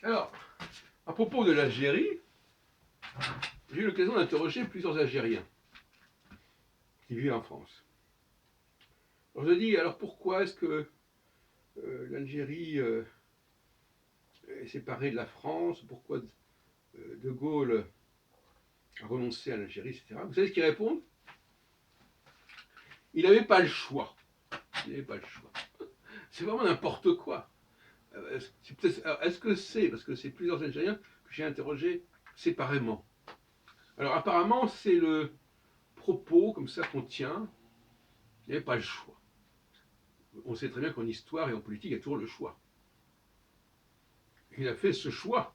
Alors, à propos de l'Algérie, j'ai eu l'occasion d'interroger plusieurs Algériens qui vivent en France. Alors je dis, alors pourquoi est-ce que l'Algérie est séparée de la France? Pourquoi De Gaulle a renoncé à l'Algérie, etc. Vous savez ce qu'ils répondent? Il n'avait pas le choix. Il n'avait pas le choix. C'est vraiment n'importe quoi. Est-ce que c'est, parce que c'est plusieurs Algériens que j'ai interrogés séparément. Alors apparemment, c'est le propos comme ça qu'on tient. Il n'y avait pas le choix. On sait très bien qu'en histoire et en politique, il y a toujours le choix. Il a fait ce choix.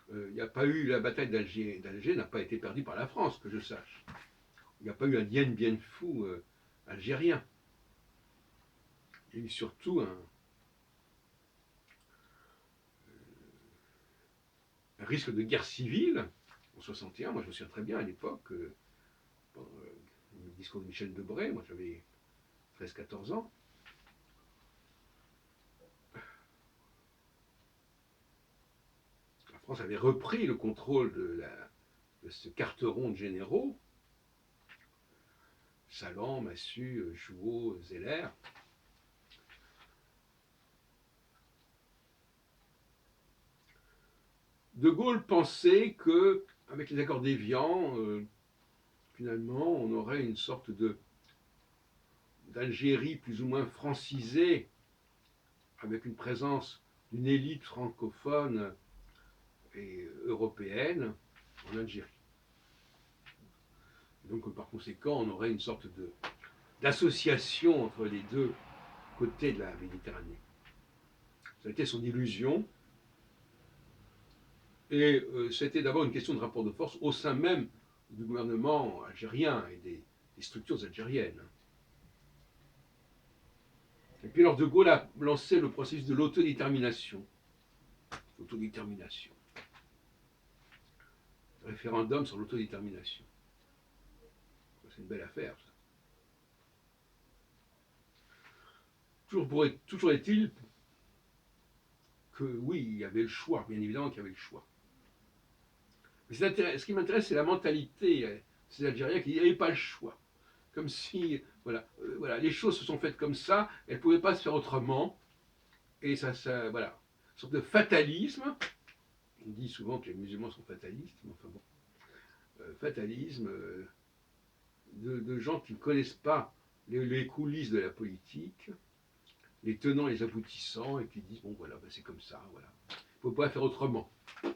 Il n'y a pas eu la bataille d'Alger. D'Alger n'a pas été perdue par la France, que je sache. Il n'y a pas eu un Dien Bien Phu algérien. Il y a eu surtout un risque de guerre civile en 61. Moi, je me souviens très bien à l'époque, pendant le discours de Michel Debré, moi j'avais 13-14 ans. La France avait repris le contrôle de ce carteron de généraux, Salan, Massu, Jouot, Zeller. De Gaulle pensait que, avec les accords d'Évian, finalement, on aurait une sorte d'Algérie plus ou moins francisée, avec une présence d'une élite francophone et européenne en Algérie. Donc, par conséquent, on aurait une sorte d'association entre les deux côtés de la Méditerranée. Ça a été son illusion. Et c'était d'abord une question de rapport de force au sein même du gouvernement algérien et des structures algériennes. Et puis alors De Gaulle a lancé le processus de l'autodétermination. L'autodétermination. Le référendum sur l'autodétermination. C'est une belle affaire, ça. Toujours est-il que oui, il y avait le choix, bien évidemment qu'il y avait le choix. Mais ce qui m'intéresse, c'est la mentalité de ces Algériens qui n'avaient pas le choix. Comme si, voilà, les choses se sont faites comme ça, elles ne pouvaient pas se faire autrement. Et voilà, une sorte de fatalisme. On dit souvent que les musulmans sont fatalistes, mais enfin bon, fatalisme de gens qui ne connaissent pas les coulisses de la politique, les tenants, les aboutissants, et qui disent bon voilà, ben c'est comme ça, voilà. Il ne faut pas faire autrement. Il ne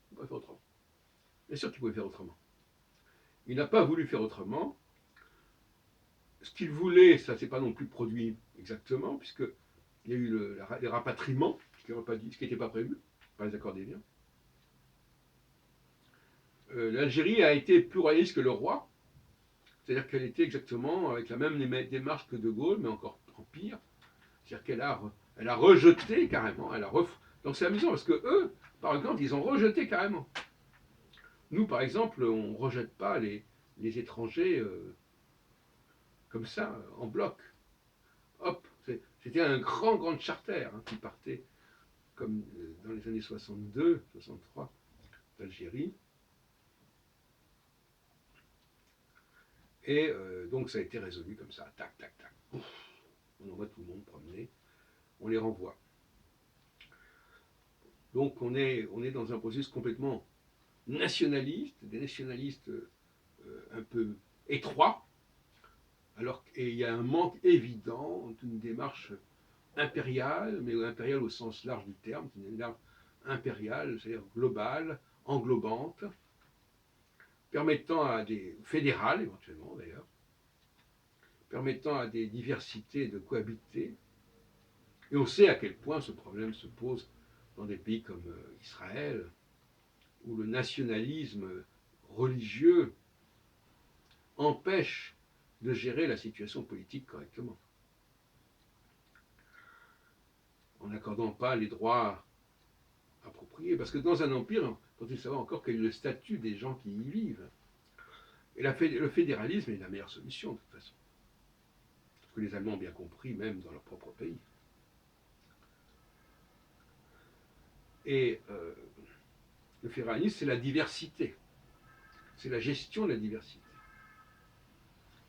faut pas faire autrement. Bien sûr qu'il pouvait faire autrement. Il n'a pas voulu faire autrement. Ce qu'il voulait, ça ne s'est pas non plus produit exactement, puisqu'il y a eu les rapatriements, ce qui n'était pas prévu par les accords d'Évian. L'Algérie a été plus royaliste que le roi, c'est-à-dire qu'elle était exactement avec la même démarche que De Gaulle, mais encore pire. C'est-à-dire qu'elle a rejeté carrément, donc c'est amusant parce que eux, par exemple, ils ont rejeté carrément. Nous, par exemple, on ne rejette pas les étrangers comme ça, en bloc. Hop, c'était un grand charter qui partait, comme dans les années 62, 63, d'Algérie. Et donc ça a été résolu comme ça, tac, tac, tac. Ouf, on envoie tout le monde promener, on les renvoie. Donc on est dans un processus complètement nationaliste, des nationalistes un peu étroits, et il y a un manque évident d'une démarche impériale, mais impériale au sens large du terme, une démarche impériale, c'est-à-dire globale, englobante, permettant à des fédérales éventuellement d'ailleurs, permettant à des diversités de cohabiter. Et on sait à quel point ce problème se pose dans des pays comme Israël, où le nationalisme religieux empêche de gérer la situation politique correctement, en n'accordant pas les droits appropriés. Parce que dans un empire, faut-il savoir encore quel est le statut des gens qui y vivent. Et le fédéralisme est la meilleure solution, de toute façon. Ce que les Allemands ont bien compris, même dans leur propre pays. Et le fédéralisme, c'est la diversité. C'est la gestion de la diversité.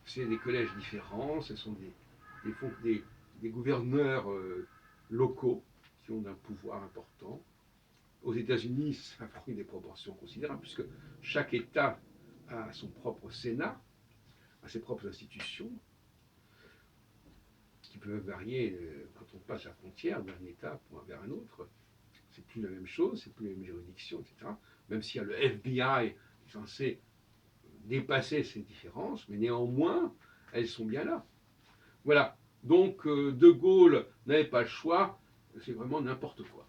C'est des collèges différents, ce sont des gouverneurs locaux qui ont un pouvoir important. Aux États-Unis, ça a pris des proportions considérables, puisque chaque État a son propre Sénat, a ses propres institutions, qui peuvent varier quand on passe la frontière d'un État vers un autre. C'est plus la même chose, c'est plus la même juridiction, etc. Même s'il y a le FBI qui est censé dépasser ces différences, mais néanmoins, elles sont bien là. Voilà. Donc, De Gaulle n'avait pas le choix, c'est vraiment n'importe quoi.